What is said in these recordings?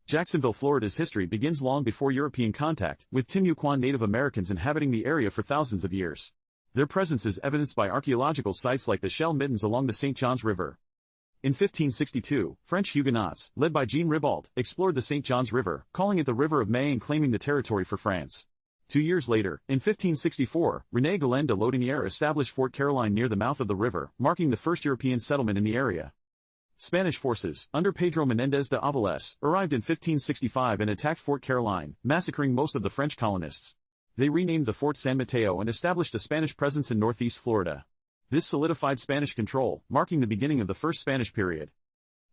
Jacksonville, Florida's history begins long before European contact, with Timucuan Native Americans inhabiting the area for thousands of years. Their presence is evidenced by archaeological sites like the shell middens along the St. Johns River. In 1562, French Huguenots, led by Jean Ribault, explored the St. Johns River, calling it the River of May and claiming the territory for France. 2 years later, in 1564, René Goulaine de Laudonnière established Fort Caroline near the mouth of the river, marking the first European settlement in the area. Spanish forces, under Pedro Menéndez de Avilés, arrived in 1565 and attacked Fort Caroline, massacring most of the French colonists. They renamed the fort San Mateo and established a Spanish presence in northeast Florida. This solidified Spanish control, marking the beginning of the First Spanish period.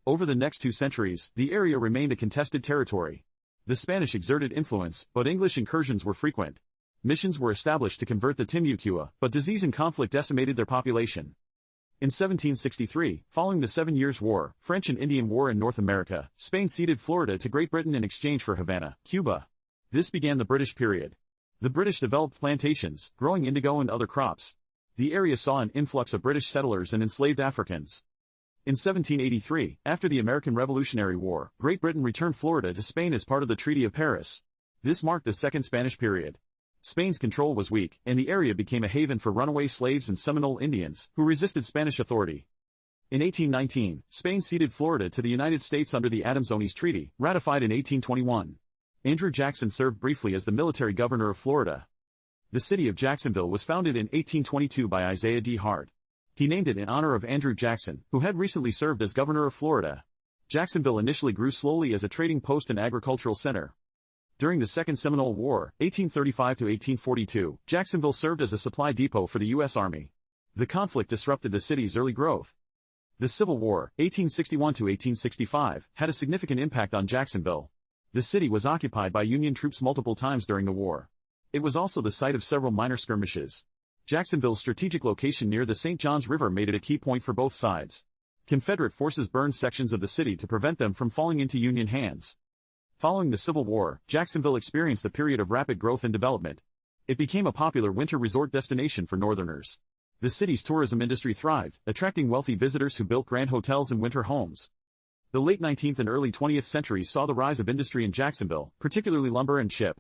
Over the next 2 centuries, the area remained a contested territory. The Spanish exerted influence, but English incursions were frequent. Missions were established to convert the Timucua, but disease and conflict decimated their population. In 1763, following the 7 Years' War, French and Indian War in North America, Spain ceded Florida to Great Britain in exchange for Havana, Cuba. This began the British period. The British developed plantations, growing indigo and other crops. The area saw an influx of British settlers and enslaved Africans. In 1783, after the American Revolutionary War, Great Britain returned Florida to Spain as part of the Treaty of Paris. This marked the Second Spanish period. Spain's control was weak, and the area became a haven for runaway slaves and Seminole Indians, who resisted Spanish authority. In 1819, Spain ceded Florida to the United States under the Adams-Onis Treaty, ratified in 1821. Andrew Jackson served briefly as the military governor of Florida. The city of Jacksonville was founded in 1822 by Isaiah D. Hart. He named it in honor of Andrew Jackson, who had recently served as governor of Florida. Jacksonville initially grew slowly as a trading post and agricultural center. During the Second Seminole War, 1835 to 1842, Jacksonville served as a supply depot for the U.S. Army. The conflict disrupted the city's early growth. The Civil War, 1861 to 1865, had a significant impact on Jacksonville. The city was occupied by Union troops multiple times during the war. It was also the site of several minor skirmishes. Jacksonville's strategic location near the St. Johns River made it a key point for both sides. Confederate forces burned sections of the city to prevent them from falling into Union hands. Following the Civil War, Jacksonville experienced a period of rapid growth and development. It became a popular winter resort destination for Northerners. The city's tourism industry thrived, attracting wealthy visitors who built grand hotels and winter homes. The late 19th and early 20th centuries saw the rise of industry in Jacksonville, particularly lumber and ship.